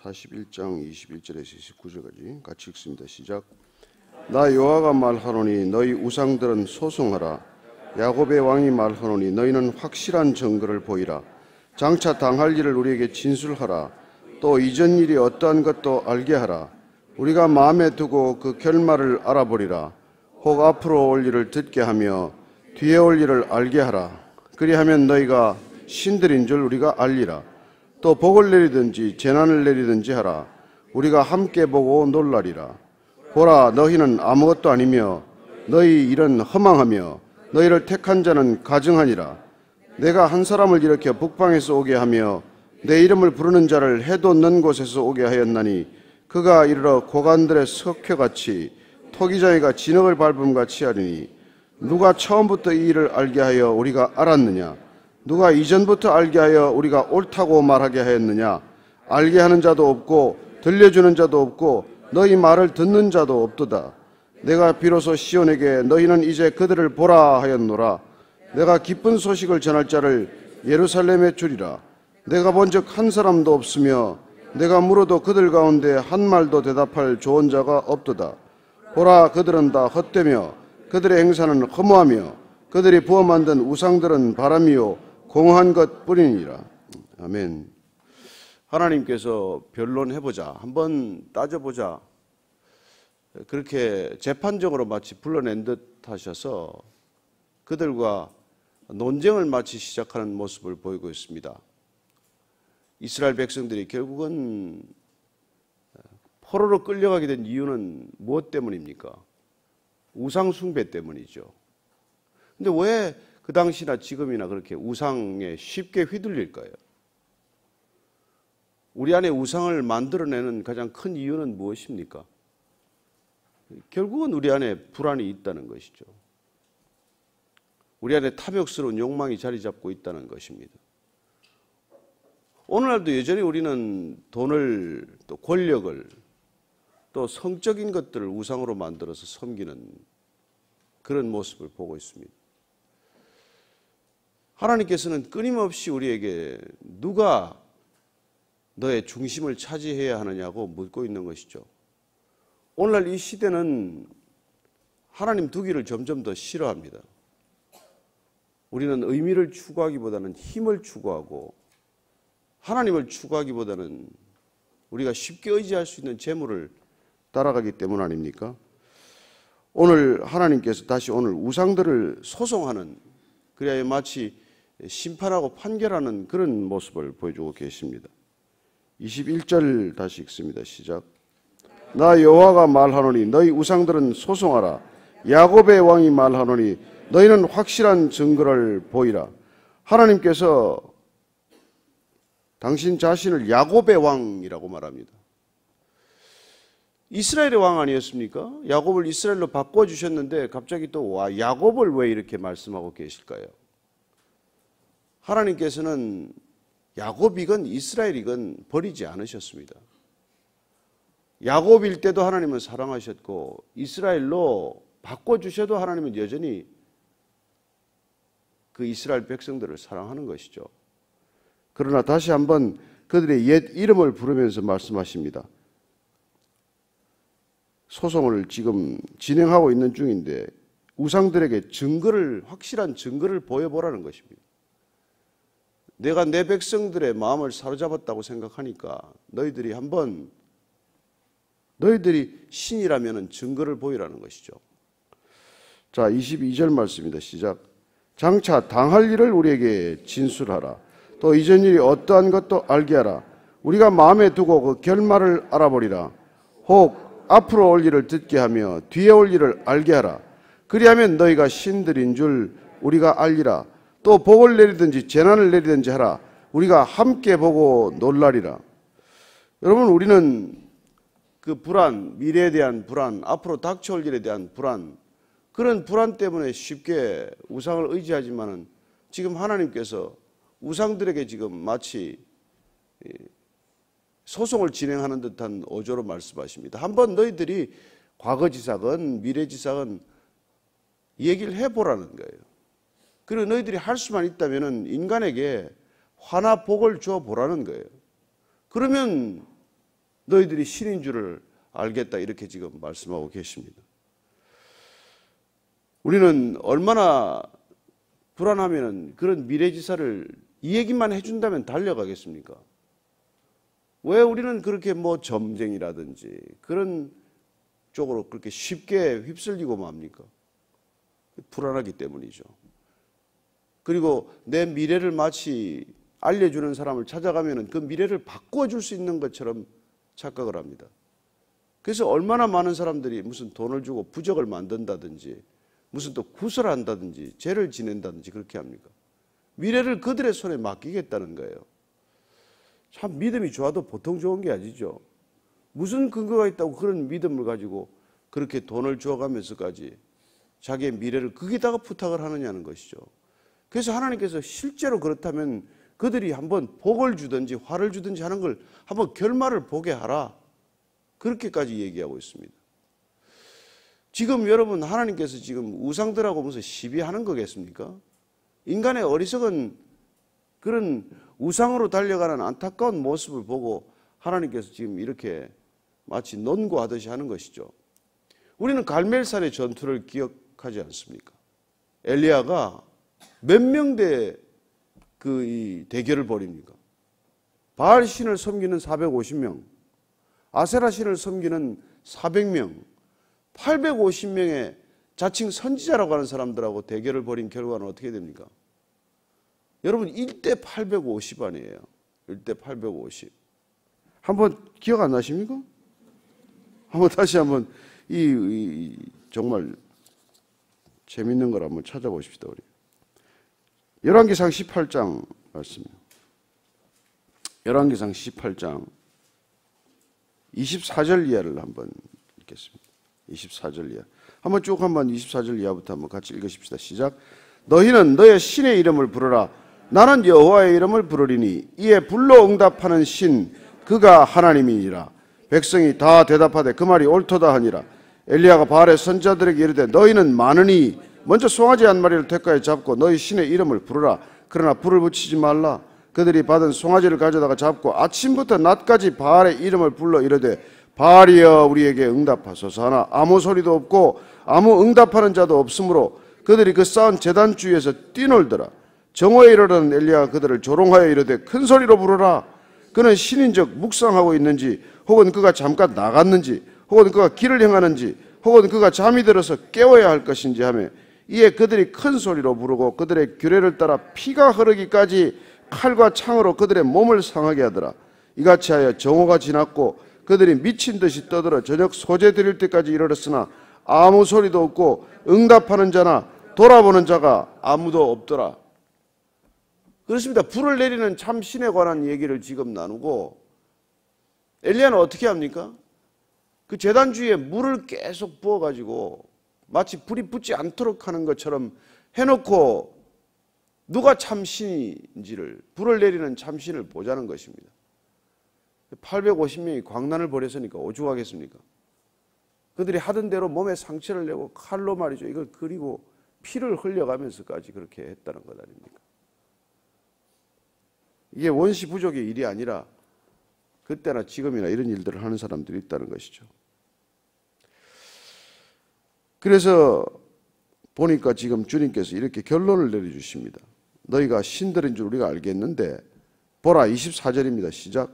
41장 21절에서 29절까지 같이 읽습니다. 시작. 나 여호와가 말하노니 너희 우상들은 소송하라. 야곱의 왕이 말하노니 너희는 확실한 증거를 보이라. 장차 당할 일을 우리에게 진술하라. 또 이전 일이 어떠한 것도 알게 하라. 우리가 마음에 두고 그 결말을 알아보리라. 혹 앞으로 올 일을 듣게 하며 뒤에 올 일을 알게 하라. 그리하면 너희가 신들인 줄 우리가 알리라. 또 복을 내리든지 재난을 내리든지 하라. 우리가 함께 보고 놀라리라. 보라, 너희는 아무것도 아니며 너희 일은 허망하며 너희를 택한 자는 가증하니라. 내가 한 사람을 일으켜 북방에서 오게 하며 내 이름을 부르는 자를 해도 없는 곳에서 오게 하였나니 그가 이르러 고관들의 석회같이 토기장이가 진흙을 밟음같이 하리니 누가 처음부터 이 일을 알게 하여 우리가 알았느냐? 누가 이전부터 알게 하여 우리가 옳다고 말하게 하였느냐? 알게 하는 자도 없고 들려주는 자도 없고 너희 말을 듣는 자도 없도다. 내가 비로소 시온에게 너희는 이제 그들을 보라 하였노라. 내가 기쁜 소식을 전할 자를 예루살렘에 주리라. 내가 본즉 한 사람도 없으며 내가 물어도 그들 가운데 한 말도 대답할 좋은 자가 없도다. 보라, 그들은 다 헛되며 그들의 행사는 허무하며 그들이 부어 만든 우상들은 바람이요 공허한 것 뿐이니라. 아멘. 하나님께서 변론해보자, 한번 따져보자, 그렇게 재판적으로 마치 불러낸 듯 하셔서 그들과 논쟁을 마치 시작하는 모습을 보이고 있습니다. 이스라엘 백성들이 결국은 포로로 끌려가게 된 이유는 무엇 때문입니까? 우상 숭배 때문이죠. 근데 왜 그 당시나 지금이나 그렇게 우상에 쉽게 휘둘릴까요? 우리 안에 우상을 만들어내는 가장 큰 이유는 무엇입니까? 결국은 우리 안에 불안이 있다는 것이죠. 우리 안에 탐욕스러운 욕망이 자리 잡고 있다는 것입니다. 오늘날도 여전히 우리는 돈을, 또 권력을, 또 성적인 것들을 우상으로 만들어서 섬기는 그런 모습을 보고 있습니다. 하나님께서는 끊임없이 우리에게 누가 너의 중심을 차지해야 하느냐고 묻고 있는 것이죠. 오늘날 이 시대는 하나님 두기를 점점 더 싫어합니다. 우리는 의미를 추구하기보다는 힘을 추구하고 하나님을 추구하기보다는 우리가 쉽게 의지할 수 있는 재물을 따라가기 때문 아닙니까? 오늘 하나님께서 다시 오늘 우상들을 소송하는, 그래야 마치 심판하고 판결하는 그런 모습을 보여주고 계십니다. 21절 다시 읽습니다. 시작. 나 여호와가 말하노니 너희 우상들은 소송하라. 야곱의 왕이 말하노니 너희는 확실한 증거를 보이라. 하나님께서 당신 자신을 야곱의 왕이라고 말합니다. 이스라엘의 왕 아니었습니까? 야곱을 이스라엘로 바꿔주셨는데 갑자기 또 야곱을 왜 이렇게 말씀하고 계실까요? 하나님께서는 야곱이건 이스라엘이건 버리지 않으셨습니다. 야곱일 때도 하나님은 사랑하셨고 이스라엘로 바꿔주셔도 하나님은 여전히 그 이스라엘 백성들을 사랑하는 것이죠. 그러나 다시 한번 그들의 옛 이름을 부르면서 말씀하십니다. 소송을 지금 진행하고 있는 중인데 우상들에게 확실한 증거를 보여보라는 것입니다. 내가 내 백성들의 마음을 사로잡았다고 생각하니까 너희들이 신이라면 증거를 보이라는 것이죠. 자, 22절 말씀입니다. 시작. 장차 당할 일을 우리에게 진술하라. 또 이전 일이 어떠한 것도 알게 하라. 우리가 마음에 두고 그 결말을 알아보리라. 혹 앞으로 올 일을 듣게 하며 뒤에 올 일을 알게 하라. 그리하면 너희가 신들인 줄 우리가 알리라. 또 복을 내리든지 재난을 내리든지 하라. 우리가 함께 보고 놀라리라. 여러분, 우리는 그 불안, 미래에 대한 불안, 앞으로 닥쳐올 일에 대한 불안, 그런 불안 때문에 쉽게 우상을 의지하지만은 지금 하나님께서 우상들에게 지금 마치 소송을 진행하는 듯한 어조로 말씀하십니다. 한번 너희들이 과거지사건 미래지사건 얘기를 해보라는 거예요. 그리고 너희들이 할 수만 있다면 인간에게 화나 복을 줘 보라는 거예요. 그러면 너희들이 신인 줄을 알겠다 이렇게 지금 말씀하고 계십니다. 우리는 얼마나 불안하면 그런 미래지사를 이 얘기만 해준다면 달려가겠습니까? 왜 우리는 그렇게 뭐 점쟁이라든지 그런 쪽으로 그렇게 쉽게 휩쓸리고 맙니까? 불안하기 때문이죠. 그리고 내 미래를 마치 알려주는 사람을 찾아가면 그 미래를 바꿔줄 수 있는 것처럼 착각을 합니다. 그래서 얼마나 많은 사람들이 무슨 돈을 주고 부적을 만든다든지 무슨 또 구설한다든지 죄를 지낸다든지 그렇게 합니까? 미래를 그들의 손에 맡기겠다는 거예요. 참 믿음이 좋아도 보통 좋은 게 아니죠. 무슨 근거가 있다고 그런 믿음을 가지고 그렇게 돈을 주어가면서까지 자기의 미래를 거기다가 부탁을 하느냐는 것이죠. 그래서 하나님께서 실제로 그렇다면 그들이 한번 복을 주든지 화를 주든지 하는 걸 한번 결말을 보게 하라. 그렇게까지 얘기하고 있습니다. 지금 여러분 하나님께서 지금 우상들하고 무슨 시비하는 거겠습니까? 인간의 어리석은 그런 우상으로 달려가는 안타까운 모습을 보고 하나님께서 지금 이렇게 마치 논구하듯이 하는 것이죠. 우리는 갈멜산의 전투를 기억하지 않습니까? 엘리야가 몇 명대 이 대결을 벌입니까? 바알 신을 섬기는 450명, 아세라 신을 섬기는 400명, 850명의 자칭 선지자라고 하는 사람들하고 대결을 벌인 결과는 어떻게 됩니까? 여러분 1대 850 아니에요. 1대 850. 한번 기억 안 나십니까? 한번 다시 한번 정말 재밌는 걸 한번 찾아보십시다. 우리 열왕기상 18장 말씀. 열왕기상 18장 24절 이하를 한번 읽겠습니다. 24절 이하. 한번 쭉 한번 24절 이하부터 한번 같이 읽으십시다. 시작. 너희는 너의 신의 이름을 부르라. 나는 여호와의 이름을 부르리니 이에 불로 응답하는 신 그가 하나님이니라. 백성이 다 대답하되 그 말이 옳도다 하니라. 엘리야가 바알의 선지자들에게 이르되 너희는 많으니 먼저 송아지 한 마리를 택하여 잡고 너희 신의 이름을 부르라. 그러나 불을 붙이지 말라. 그들이 받은 송아지를 가져다가 잡고 아침부터 낮까지 바알의 이름을 불러 이르되 바알이여 우리에게 응답하소서 하나 아무 소리도 없고 아무 응답하는 자도 없으므로 그들이 그 쌓은 제단 주위에서 뛰놀더라. 정오에 이르러는 엘리야가 그들을 조롱하여 이르되 큰 소리로 부르라. 그는 신인적 묵상하고 있는지 혹은 그가 잠깐 나갔는지 혹은 그가 길을 행하는지 혹은 그가 잠이 들어서 깨워야 할 것인지 하며 이에 그들이 큰 소리로 부르고 그들의 규례를 따라 피가 흐르기까지 칼과 창으로 그들의 몸을 상하게 하더라. 이같이 하여 정오가 지났고 그들이 미친 듯이 떠들어 저녁 소재 드릴 때까지 이르렀으나 아무 소리도 없고 응답하는 자나 돌아보는 자가 아무도 없더라. 그렇습니다. 불을 내리는 참 신에 관한 얘기를 지금 나누고 엘리야는 어떻게 합니까? 그 제단 주위에 물을 계속 부어가지고 마치 불이 붙지 않도록 하는 것처럼 해놓고 누가 참신인지를 불을 내리는 참신을 보자는 것입니다. 850명이 광난을 벌였으니까 오죽하겠습니까? 그들이 하던 대로 몸에 상처를 내고 칼로 말이죠. 이걸 그리고 피를 흘려가면서까지 그렇게 했다는 것 아닙니까? 이게 원시 부족의 일이 아니라 그때나 지금이나 이런 일들을 하는 사람들이 있다는 것이죠. 그래서 보니까 지금 주님께서 이렇게 결론을 내려주십니다. 너희가 신들인 줄 우리가 알겠는데 보라 24절입니다. 시작.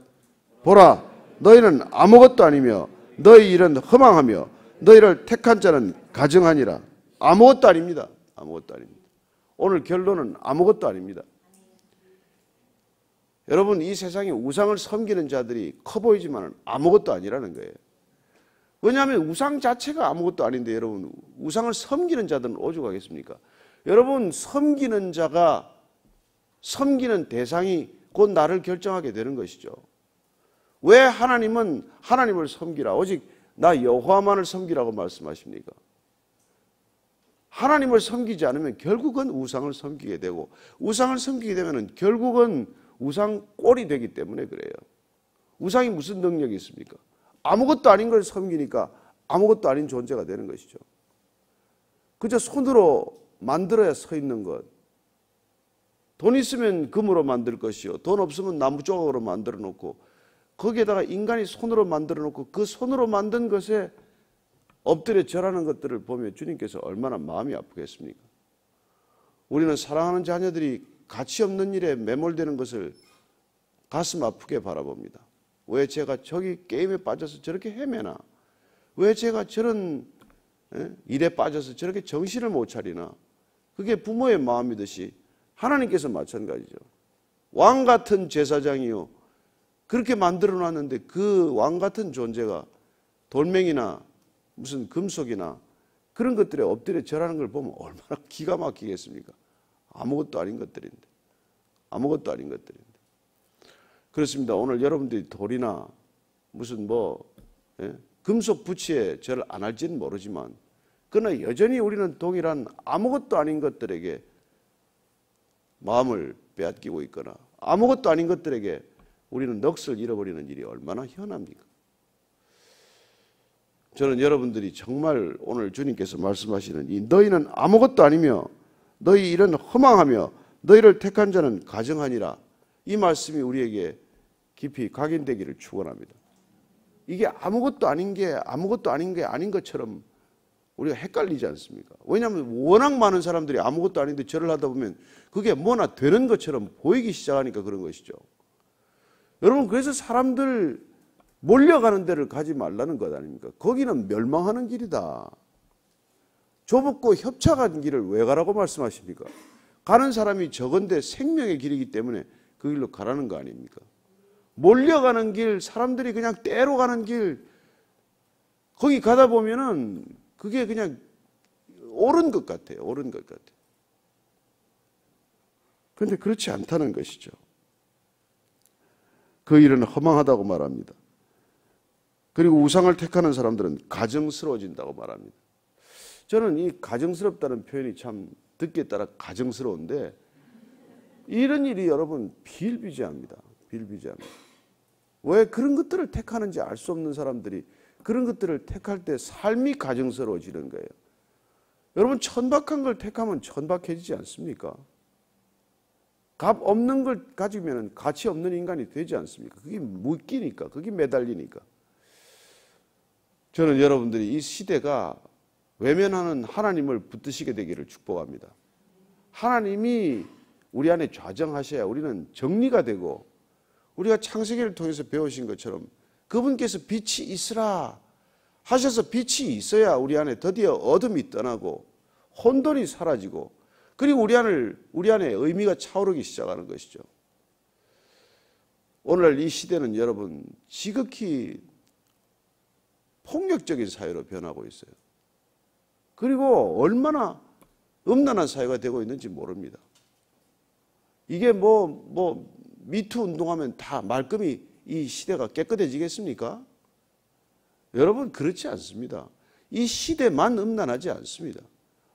보라 너희는 아무것도 아니며 너희 일은 허망하며 너희를 택한 자는 가증하니라. 아무것도 아닙니다. 아무것도 아닙니다. 오늘 결론은 아무것도 아닙니다. 여러분 이 세상에 우상을 섬기는 자들이 커 보이지만 아무것도 아니라는 거예요. 왜냐하면 우상 자체가 아무것도 아닌데 여러분 우상을 섬기는 자들은 오죽하겠습니까? 여러분 섬기는 자가 섬기는 대상이 곧 나를 결정하게 되는 것이죠. 왜 하나님은 하나님을 섬기라 오직 나 여호와만을 섬기라고 말씀하십니까? 하나님을 섬기지 않으면 결국은 우상을 섬기게 되고 우상을 섬기게 되면 결국은 우상 꼴이 되기 때문에 그래요. 우상이 무슨 능력이 있습니까? 아무것도 아닌 걸 섬기니까 아무것도 아닌 존재가 되는 것이죠. 그저 손으로 만들어야 서 있는 것. 돈 있으면 금으로 만들 것이요. 돈 없으면 나무 조각으로 만들어 놓고 거기에다가 인간이 손으로 만들어 놓고 그 손으로 만든 것에 엎드려 절하는 것들을 보면 주님께서 얼마나 마음이 아프겠습니까? 우리는 사랑하는 자녀들이 가치 없는 일에 매몰되는 것을 가슴 아프게 바라봅니다. 왜 제가 저기 게임에 빠져서 저렇게 헤매나? 왜 제가 저런 일에 빠져서 저렇게 정신을 못 차리나? 그게 부모의 마음이듯이 하나님께서 마찬가지죠. 왕 같은 제사장이요, 그렇게 만들어 놨는데 그 왕 같은 존재가 돌멩이나 무슨 금속이나 그런 것들에 엎드려 절하는 걸 보면 얼마나 기가 막히겠습니까? 아무것도 아닌 것들인데. 아무것도 아닌 것들인데. 그렇습니다. 오늘 여러분들이 돌이나 무슨 금속 부치에 절을 안 할지는 모르지만 그러나 여전히 우리는 동일한 아무것도 아닌 것들에게 마음을 빼앗기고 있거나 아무것도 아닌 것들에게 우리는 넋을 잃어버리는 일이 얼마나 현합니까? 저는 여러분들이 정말 오늘 주님께서 말씀하시는 이 너희는 아무것도 아니며 너희 일은 허망하며 너희를 택한 자는 가증하니라, 이 말씀이 우리에게 깊이 각인되기를 축원합니다. 이게 아무것도 아닌 게 아닌 것처럼 우리가 헷갈리지 않습니까? 왜냐하면 워낙 많은 사람들이 아무것도 아닌데 절을 하다 보면 그게 뭐나 되는 것처럼 보이기 시작하니까 그런 것이죠. 여러분, 그래서 사람들 몰려가는 데를 가지 말라는 것 아닙니까? 거기는 멸망하는 길이다. 좁고 협착한 길을 왜 가라고 말씀하십니까? 가는 사람이 적은데 생명의 길이기 때문에 그 길로 가라는 거 아닙니까? 몰려가는 길, 사람들이 그냥 때로 가는 길, 거기 가다 보면은 그게 그냥 옳은 것 같아요. 옳은 것 같아요. 그런데 그렇지 않다는 것이죠. 그 일은 허망하다고 말합니다. 그리고 우상을 택하는 사람들은 가증스러워진다고 말합니다. 저는 이 가증스럽다는 표현이 참 듣기에 따라 가증스러운데 이런 일이 여러분 비일비재합니다. 비일비재합니다. 왜 그런 것들을 택하는지 알 수 없는 사람들이 그런 것들을 택할 때 삶이 가증스러워지는 거예요. 여러분, 천박한 걸 택하면 천박해지지 않습니까? 값 없는 걸 가지면 가치 없는 인간이 되지 않습니까? 그게 묶이니까, 그게 매달리니까. 저는 여러분들이 이 시대가 외면하는 하나님을 붙드시게 되기를 축복합니다. 하나님이 우리 안에 좌정하셔야 우리는 정리가 되고, 우리가 창세기를 통해서 배우신 것처럼 그분께서 빛이 있으라 하셔서 빛이 있어야 우리 안에 드디어 어둠이 떠나고 혼돈이 사라지고, 그리고 우리 안에 의미가 차오르기 시작하는 것이죠. 오늘날 이 시대는 여러분 지극히 폭력적인 사회로 변하고 있어요. 그리고 얼마나 음란한 사회가 되고 있는지 모릅니다. 이게 미투 운동하면 다 말끔히 이 시대가 깨끗해지겠습니까? 여러분, 그렇지 않습니다. 이 시대만 음란하지 않습니다.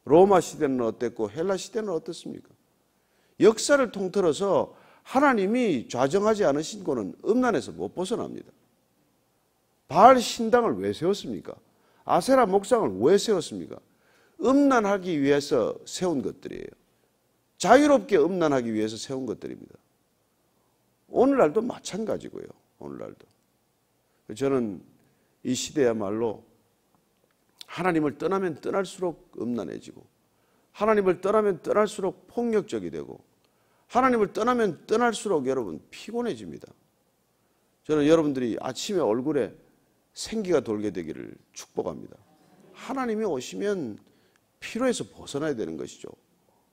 로마 시대는 어땠고 헬라 시대는 어떻습니까? 역사를 통틀어서 하나님이 좌정하지 않으신 거는 음란에서 못 벗어납니다. 바알 신당을 왜 세웠습니까? 아세라 목상을 왜 세웠습니까? 음란하기 위해서 세운 것들이에요. 자유롭게 음란하기 위해서 세운 것들입니다. 오늘날도 마찬가지고요. 오늘날도. 저는 이 시대야말로 하나님을 떠나면 떠날수록 음란해지고, 하나님을 떠나면 떠날수록 폭력적이 되고, 하나님을 떠나면 떠날수록 여러분 피곤해집니다. 저는 여러분들이 아침에 얼굴에 생기가 돌게 되기를 축복합니다. 하나님이 오시면 피로에서 벗어나야 되는 것이죠.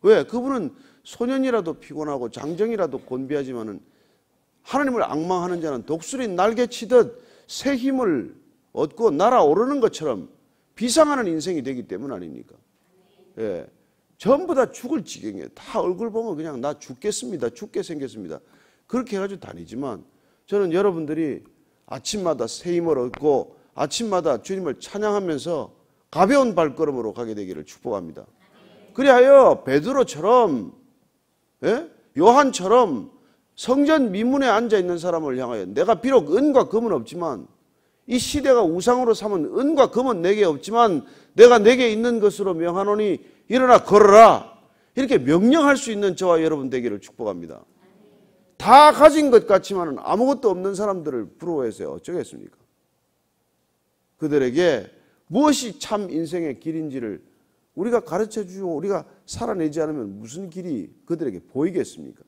왜? 그분은 소년이라도 피곤하고 장정이라도 곤비하지만은 하나님을 앙망하는 자는 독수리 날개치듯 새 힘을 얻고 날아오르는 것처럼 비상하는 인생이 되기 때문 아닙니까? 예. 전부 다 죽을 지경이에요. 다 얼굴 보면 그냥 나 죽겠습니다. 죽게 생겼습니다. 그렇게 해가지고 다니지만 저는 여러분들이 아침마다 새 힘을 얻고 아침마다 주님을 찬양하면서 가벼운 발걸음으로 가게 되기를 축복합니다. 그리하여 베드로처럼, 요한처럼 성전 미문에 앉아있는 사람을 향하여 내가 비록 은과 금은 없지만, 이 시대가 우상으로 삼은 은과 금은 내게 없지만 내가 내게 있는 것으로 명하노니 일어나 걸어라, 이렇게 명령할 수 있는 저와 여러분 되기를 축복합니다. 다 가진 것 같지만 아무것도 없는 사람들을 부러워해서 어쩌겠습니까? 그들에게 무엇이 참 인생의 길인지를 우리가 가르쳐주고 우리가 살아내지 않으면 무슨 길이 그들에게 보이겠습니까?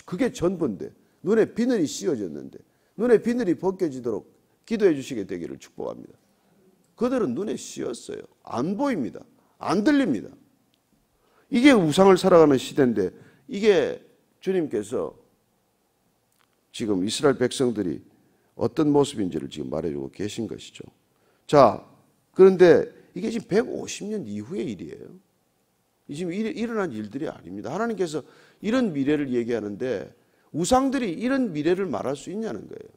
그게 전부인데, 눈에 비늘이 씌워졌는데 눈에 비늘이 벗겨지도록 기도해 주시게 되기를 축복합니다. 그들은 눈에 씌었어요. 안 보입니다. 안 들립니다. 이게 우상을 살아가는 시대인데, 이게 주님께서 지금 이스라엘 백성들이 어떤 모습인지를 지금 말해주고 계신 것이죠. 자, 그런데 이게 지금 150년 이후의 일이에요. 지금 일어난 일들이 아닙니다. 하나님께서 이런 미래를 얘기하는데 우상들이 이런 미래를 말할 수 있냐는 거예요.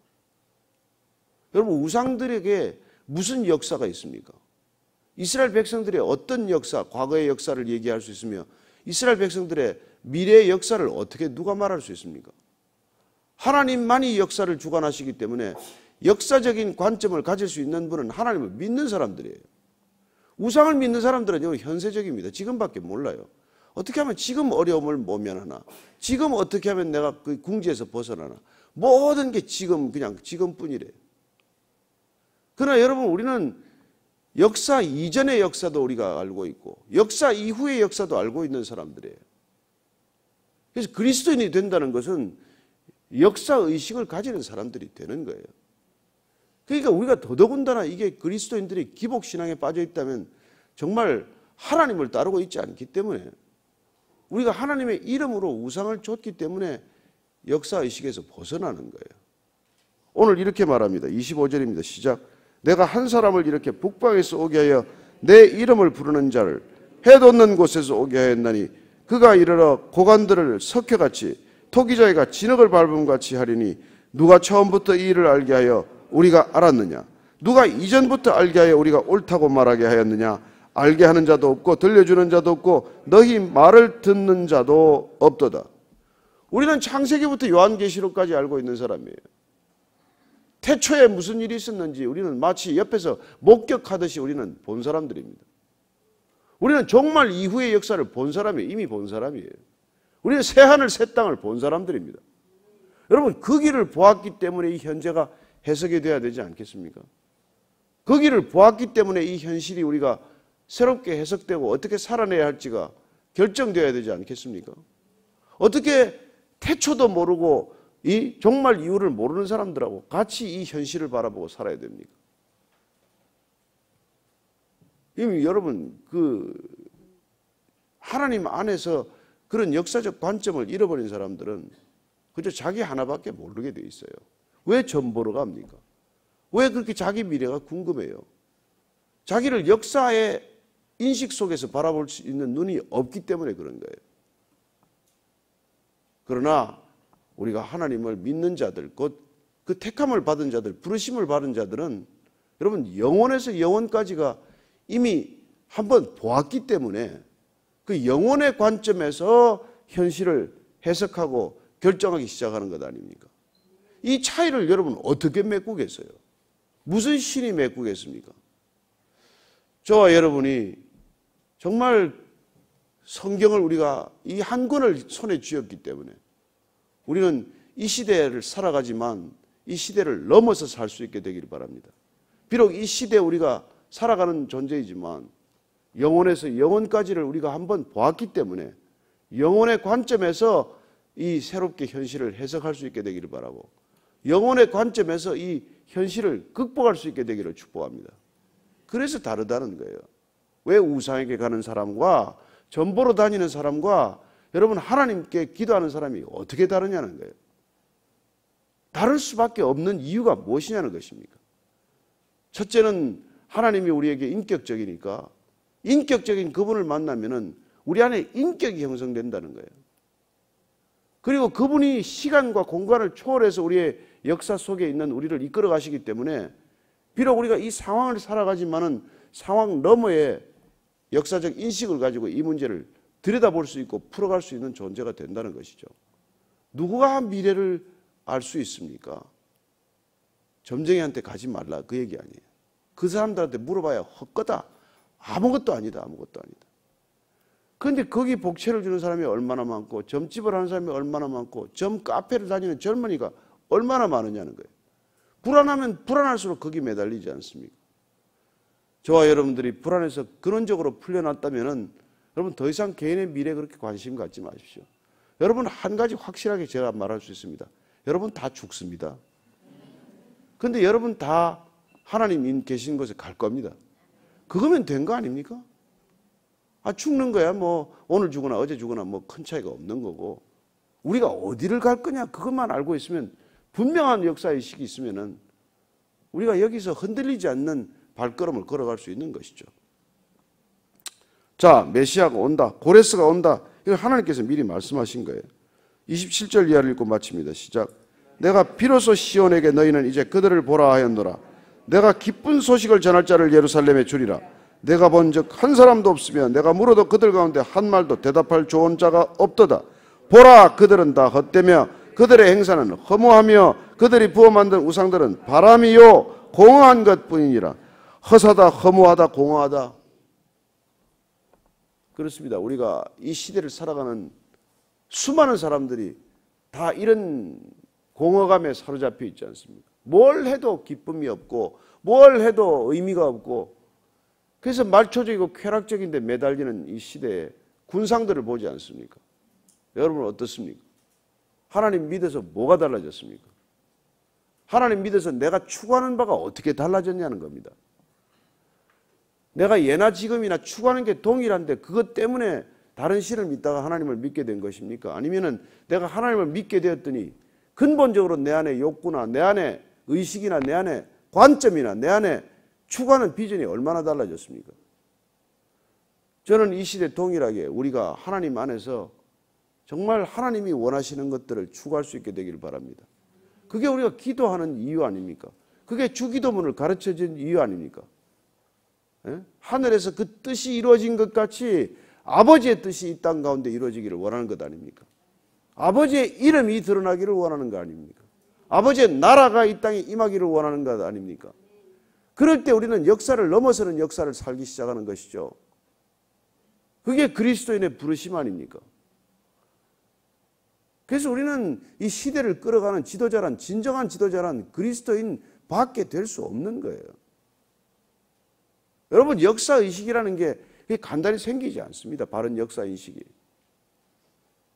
여러분, 우상들에게 무슨 역사가 있습니까? 이스라엘 백성들의 어떤 역사, 과거의 역사를 얘기할 수 있으며 이스라엘 백성들의 미래의 역사를 어떻게 누가 말할 수 있습니까? 하나님만이 역사를 주관하시기 때문에 역사적인 관점을 가질 수 있는 분은 하나님을 믿는 사람들이에요. 우상을 믿는 사람들은 현세적입니다. 지금밖에 몰라요. 어떻게 하면 지금 어려움을 모면하나, 지금 어떻게 하면 내가 그 궁지에서 벗어나나, 모든 게 지금, 그냥 지금뿐이래요. 그러나 여러분, 우리는 역사 이전의 역사도 우리가 알고 있고 역사 이후의 역사도 알고 있는 사람들이에요. 그래서 그리스도인이 된다는 것은 역사의식을 가지는 사람들이 되는 거예요. 그러니까 우리가 더더군다나 이게 그리스도인들이 기복신앙에 빠져 있다면 정말 하나님을 따르고 있지 않기 때문에, 우리가 하나님의 이름으로 우상을 줬기 때문에 역사의식에서 벗어나는 거예요. 오늘 이렇게 말합니다. 25절입니다. 시작. 내가 한 사람을 이렇게 북방에서 오게 하여 내 이름을 부르는 자를 해돋는 곳에서 오게 하였나니 그가 이르러 고관들을 석회같이 토기자애가 진흙을 밟음 같이 하리니 누가 처음부터 이 일을 알게 하여 우리가 알았느냐? 누가 이전부터 알게 하여 우리가 옳다고 말하게 하였느냐? 알게 하는 자도 없고 들려주는 자도 없고 너희 말을 듣는 자도 없도다. 우리는 창세기부터 요한계시록까지 알고 있는 사람이에요. 태초에 무슨 일이 있었는지 우리는 마치 옆에서 목격하듯이 우리는 본 사람들입니다. 우리는 정말 이후의 역사를 본 사람이에요. 이미 본 사람이에요. 우리는 새하늘 새 땅을 본 사람들입니다. 여러분, 그 길을 보았기 때문에 이 현재가 해석이 돼야 되지 않겠습니까? 그 길을 보았기 때문에 이 현실이 우리가 새롭게 해석되고 어떻게 살아내야 할지가 결정되어야 되지 않겠습니까? 어떻게 태초도 모르고 이 정말 이유를 모르는 사람들하고 같이 이 현실을 바라보고 살아야 됩니까? 이미 여러분, 하나님 안에서 그런 역사적 관점을 잃어버린 사람들은 그저 자기 하나밖에 모르게 돼 있어요. 왜 점 보러 갑니까? 왜 그렇게 자기 미래가 궁금해요? 자기를 역사의 인식 속에서 바라볼 수 있는 눈이 없기 때문에 그런 거예요. 그러나 우리가 하나님을 믿는 자들, 곧 그 택함을 받은 자들, 부르심을 받은 자들은 여러분 영원에서 영원까지가 이미 한번 보았기 때문에 그 영혼의 관점에서 현실을 해석하고 결정하기 시작하는 것 아닙니까? 이 차이를 여러분 어떻게 메꾸겠어요? 무슨 신이 메꾸겠습니까? 저와 여러분이 정말 성경을 우리가 이 한 권을 손에 쥐었기 때문에 우리는 이 시대를 살아가지만 이 시대를 넘어서 살 수 있게 되기를 바랍니다. 비록 이 시대에 우리가 살아가는 존재이지만 영혼에서 영혼까지를 우리가 한번 보았기 때문에 영혼의 관점에서 이 새롭게 현실을 해석할 수 있게 되기를 바라고 영혼의 관점에서 이 현실을 극복할 수 있게 되기를 축복합니다. 그래서 다르다는 거예요. 왜 우상에게 가는 사람과 전보로 다니는 사람과 여러분 하나님께 기도하는 사람이 어떻게 다르냐는 거예요. 다를 수밖에 없는 이유가 무엇이냐는 것입니까? 첫째는 하나님이 우리에게 인격적이니까 인격적인 그분을 만나면은 우리 안에 인격이 형성된다는 거예요. 그리고 그분이 시간과 공간을 초월해서 우리의 역사 속에 있는 우리를 이끌어 가시기 때문에 비록 우리가 이 상황을 살아가지만은 상황 너머의 역사적 인식을 가지고 이 문제를 들여다볼 수 있고 풀어갈 수 있는 존재가 된다는 것이죠. 누구가 미래를 알 수 있습니까? 점쟁이한테 가지 말라 그 얘기 아니에요. 그 사람들한테 물어봐야 헛거다. 아무것도 아니다. 아무것도 아니다. 그런데 거기 복채를 주는 사람이 얼마나 많고 점집을 하는 사람이 얼마나 많고 점 카페를 다니는 젊은이가 얼마나 많으냐는 거예요. 불안하면 불안할수록 거기 매달리지 않습니까? 저와 여러분들이 불안해서 근원적으로 풀려났다면 여러분 더 이상 개인의 미래에 그렇게 관심 갖지 마십시오. 여러분 한 가지 확실하게 제가 말할 수 있습니다. 여러분 다 죽습니다. 그런데 여러분 다 하나님 계신 곳에 갈 겁니다. 그거면 된 거 아닙니까? 죽는 거야 뭐 오늘 죽거나 어제 죽거나 뭐 큰 차이가 없는 거고, 우리가 어디를 갈 거냐 그것만 알고 있으면, 분명한 역사의식이 있으면은 우리가 여기서 흔들리지 않는 발걸음을 걸어갈 수 있는 것이죠. 자, 메시아가 온다, 고레스가 온다, 이걸 하나님께서 미리 말씀하신 거예요. 27절 이하를 읽고 마칩니다. 시작. 내가 비로소 시온에게 너희는 이제 그들을 보라 하였노라. 내가 기쁜 소식을 전할 자를 예루살렘에 주리라. 내가 본즉 한 사람도 없으며 내가 물어도 그들 가운데 한 말도 대답할 좋은 자가 없도다. 보라, 그들은 다 헛되며 그들의 행사는 허무하며 그들이 부어 만든 우상들은 바람이요 공허한 것뿐이니라. 허사다, 허무하다, 공허하다. 그렇습니다. 우리가 이 시대를 살아가는 수많은 사람들이 다 이런 공허감에 사로잡혀 있지 않습니까? 뭘 해도 기쁨이 없고 뭘 해도 의미가 없고, 그래서 말초적이고 쾌락적인 데 매달리는 이 시대에 군상들을 보지 않습니까? 여러분 어떻습니까? 하나님 믿어서 뭐가 달라졌습니까? 하나님 믿어서 내가 추구하는 바가 어떻게 달라졌냐는 겁니다. 내가 예나 지금이나 추구하는 게 동일한데 그것 때문에 다른 신을 믿다가 하나님을 믿게 된 것입니까? 아니면은 내가 하나님을 믿게 되었더니 근본적으로 내 안에 욕구나 내 안에 의식이나 내 안에 관점이나 내 안에 추구하는 비전이 얼마나 달라졌습니까? 저는 이 시대 동일하게 우리가 하나님 안에서 정말 하나님이 원하시는 것들을 추구할 수 있게 되기를 바랍니다. 그게 우리가 기도하는 이유 아닙니까? 그게 주기도문을 가르쳐준 이유 아닙니까? 예? 하늘에서 그 뜻이 이루어진 것 같이 아버지의 뜻이 이 땅 가운데 이루어지기를 원하는 것 아닙니까? 아버지의 이름이 드러나기를 원하는 거 아닙니까? 아버지의 나라가 이 땅에 임하기를 원하는 것 아닙니까? 그럴 때 우리는 역사를 넘어서는 역사를 살기 시작하는 것이죠. 그게 그리스도인의 부르심 아닙니까? 그래서 우리는 이 시대를 끌어가는 지도자란, 진정한 지도자란 그리스도인 밖에 될 수 없는 거예요. 여러분, 역사의식이라는 게 간단히 생기지 않습니다. 바른 역사의식이.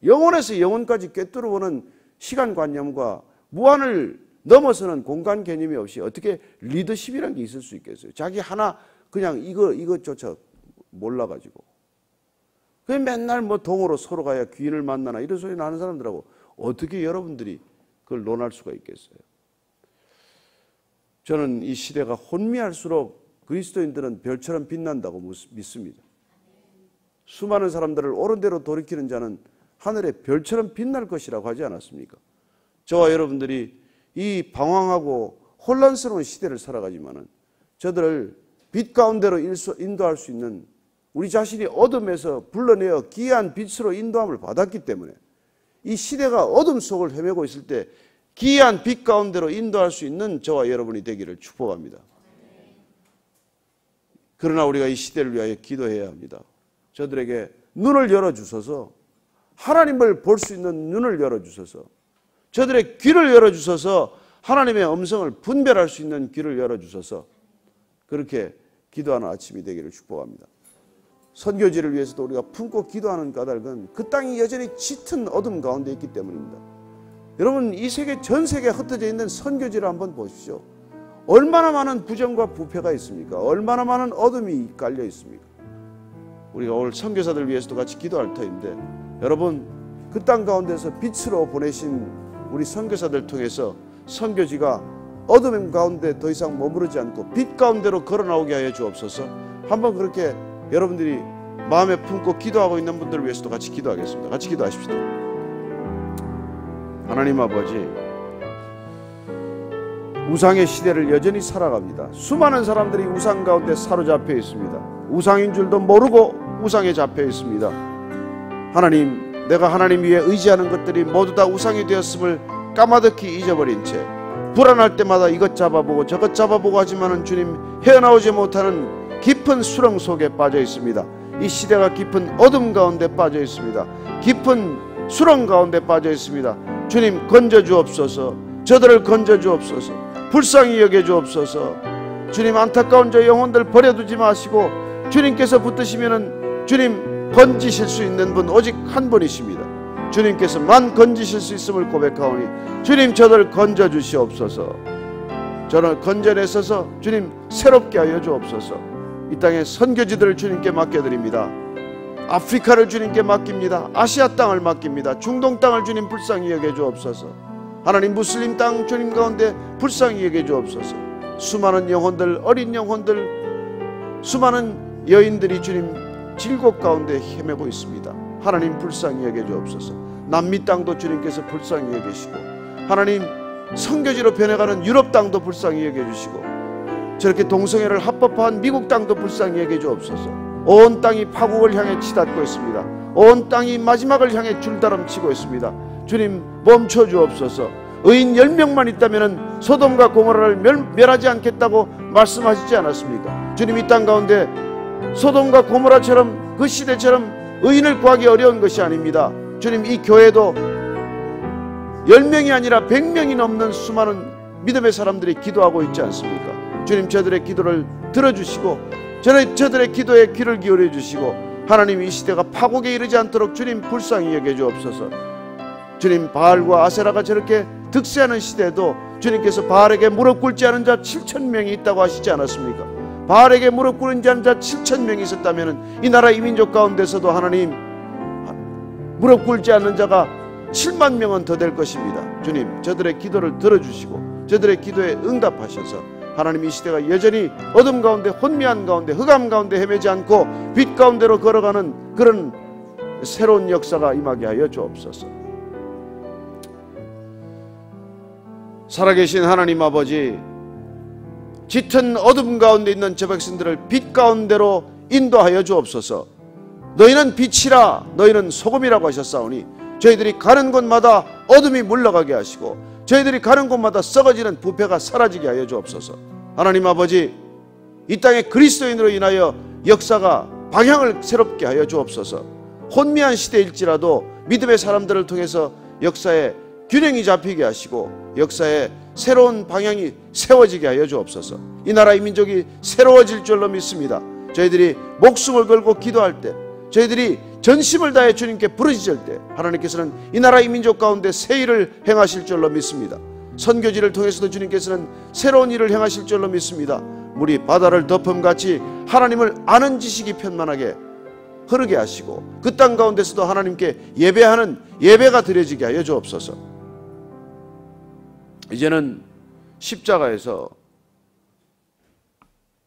영혼에서 영혼까지 꿰뚫어보는 시간관념과 무한을 넘어서는 공간 개념이 없이 어떻게 리더십이라는 게 있을 수 있겠어요? 자기 하나 그냥 이것조차 몰라가지고. 그 맨날 뭐 동으로 서로 가야 귀인을 만나나 이런 소리 나는 사람들하고 어떻게 여러분들이 그걸 논할 수가 있겠어요? 저는 이 시대가 혼미할수록 그리스도인들은 별처럼 빛난다고 믿습니다. 수많은 사람들을 옳은 대로 돌이키는 자는 하늘의 별처럼 빛날 것이라고 하지 않았습니까? 저와 여러분들이 이 방황하고 혼란스러운 시대를 살아가지만은 저들을 빛 가운데로 인도할 수 있는, 우리 자신이 어둠에서 불러내어 기이한 빛으로 인도함을 받았기 때문에 이 시대가 어둠 속을 헤매고 있을 때 기이한 빛 가운데로 인도할 수 있는 저와 여러분이 되기를 축복합니다. 그러나 우리가 이 시대를 위하여 기도해야 합니다. 저들에게 눈을 열어주셔서, 하나님을 볼 수 있는 눈을 열어주셔서, 저들의 귀를 열어주셔서 하나님의 음성을 분별할 수 있는 귀를 열어주셔서 그렇게 기도하는 아침이 되기를 축복합니다. 선교지를 위해서도 우리가 품고 기도하는 까닭은 그 땅이 여전히 짙은 어둠 가운데 있기 때문입니다. 여러분, 이 세계 전 세계에 흩어져 있는 선교지를 한번 보십시오. 얼마나 많은 부정과 부패가 있습니까? 얼마나 많은 어둠이 깔려 있습니까? 우리가 오늘 선교사들 위해서도 같이 기도할 터인데, 여러분, 그 땅 가운데서 빛으로 보내신 우리 선교사들 통해서 선교지가 어둠 가운데 더 이상 머무르지 않고 빛 가운데로 걸어 나오게 하여 주옵소서. 한번 그렇게 여러분들이 마음에 품고 기도하고 있는 분들을 위해서도 같이 기도하겠습니다. 같이 기도하십시다. 하나님 아버지, 우상의 시대를 여전히 살아갑니다. 수많은 사람들이 우상 가운데 사로잡혀 있습니다. 우상인 줄도 모르고 우상에 잡혀 있습니다. 하나님, 내가 하나님 위에 의지하는 것들이 모두 다 우상이 되었음을 까마득히 잊어버린 채 불안할 때마다 이것 잡아보고 저것 잡아보고 하지만은 주님, 헤어나오지 못하는 깊은 수렁 속에 빠져 있습니다. 이 시대가 깊은 어둠 가운데 빠져 있습니다. 깊은 수렁 가운데 빠져 있습니다. 주님 건져 주옵소서. 저들을 건져 주옵소서. 불쌍히 여겨 주옵소서. 주님 안타까운 저 영혼들 버려두지 마시고 주님께서 붙드시면은 주님 건지실 수 있는 분 오직 한 분이십니다. 주님께서만 건지실 수 있음을 고백하오니 주님 저들 건져 주시옵소서. 저를 건져내셔서 주님 새롭게 하여 주옵소서. 이 땅의 선교지들을 주님께 맡겨드립니다. 아프리카를 주님께 맡깁니다. 아시아 땅을 맡깁니다. 중동 땅을 주님 불쌍히 여겨 주옵소서. 하나님 무슬림 땅 주님 가운데 불쌍히 여겨 주옵소서. 수많은 영혼들, 어린 영혼들, 수많은 여인들이 주님 질곡 가운데 헤매고 있습니다. 하나님 불쌍히 여겨 주옵소서. 남미 땅도 주님께서 불쌍히 여기시고 하나님 선교지로 변해가는 유럽 땅도 불쌍히 여겨주시고 저렇게 동성애를 합법화한 미국 땅도 불쌍히 여겨주옵소서. 온 땅이 파국을 향해 치닫고 있습니다. 온 땅이 마지막을 향해 줄다름치고 있습니다. 주님 멈춰주옵소서. 의인 10명만 있다면 소돔과 고모라를 멸하지 않겠다고 말씀하시지 않았습니까? 주님 이 땅 가운데 소돔과 고모라처럼 그 시대처럼 의인을 구하기 어려운 것이 아닙니다. 주님 이 교회도 10명이 아니라 100명이 넘는 수많은 믿음의 사람들이 기도하고 있지 않습니까? 주님 저들의 기도를 들어주시고 저들의 기도에 귀를 기울여 주시고 하나님 이 시대가 파국에 이르지 않도록 주님 불쌍히 여겨 주옵소서. 주님 바알과 아세라가 저렇게 득세하는 시대에도 주님께서 바알에게 무릎 꿇지 않은 자 7,000명이 있다고 하시지 않았습니까? 바알에게 무릎 꿇지 않은 자 7,000명이 있었다면 이 나라 이민족 가운데서도 하나님 무릎 꿇지 않는 자가 7만 명은 더 될 것입니다. 주님 저들의 기도를 들어주시고 저들의 기도에 응답하셔서 하나님 이 시대가 여전히 어둠 가운데 혼미한 가운데 흑암 가운데 헤매지 않고 빛 가운데로 걸어가는 그런 새로운 역사가 임하게 하여 주옵소서. 살아계신 하나님 아버지, 짙은 어둠 가운데 있는 저 백성들을 빛 가운데로 인도하여 주옵소서. 너희는 빛이라 너희는 소금이라고 하셨사오니 저희들이 가는 곳마다 어둠이 물러가게 하시고 저희들이 가는 곳마다 썩어지는 부패가 사라지게 하여 주옵소서. 하나님 아버지, 이 땅에 그리스도인으로 인하여 역사가 방향을 새롭게 하여 주옵소서. 혼미한 시대일지라도 믿음의 사람들을 통해서 역사에 균형이 잡히게 하시고 역사에 새로운 방향이 세워지게 하여 주옵소서. 이 나라 이 민족이 새로워질 줄로 믿습니다. 저희들이 목숨을 걸고 기도할 때, 저희들이 전심을 다해 주님께 부르짖을 때 하나님께서는 이 나라 이 민족 가운데 새 일을 행하실 줄로 믿습니다. 선교지를 통해서도 주님께서는 새로운 일을 행하실 줄로 믿습니다. 물이 바다를 덮음같이 하나님을 아는 지식이 편만하게 흐르게 하시고 그 땅 가운데서도 하나님께 예배하는 예배가 드려지게 하여 주옵소서. 이제는 십자가에서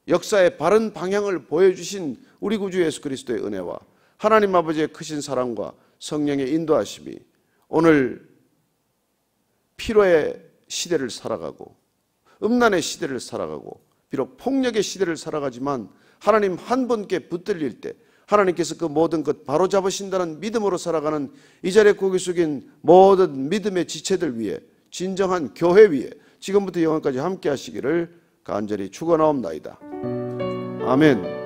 역사의 바른 방향을 보여주신 우리 구주 예수 그리스도의 은혜와 하나님 아버지의 크신 사랑과 성령의 인도하심이 오늘 피로의 시대를 살아가고 음란의 시대를 살아가고 비록 폭력의 시대를 살아가지만 하나님 한 분께 붙들릴 때 하나님께서 그 모든 것 바로잡으신다는 믿음으로 살아가는 이 자리에 고개 숙인 모든 믿음의 지체들 위해 진정한 교회 위에 지금부터 영원까지 함께 하시기를 간절히 축원하옵나이다. 아멘.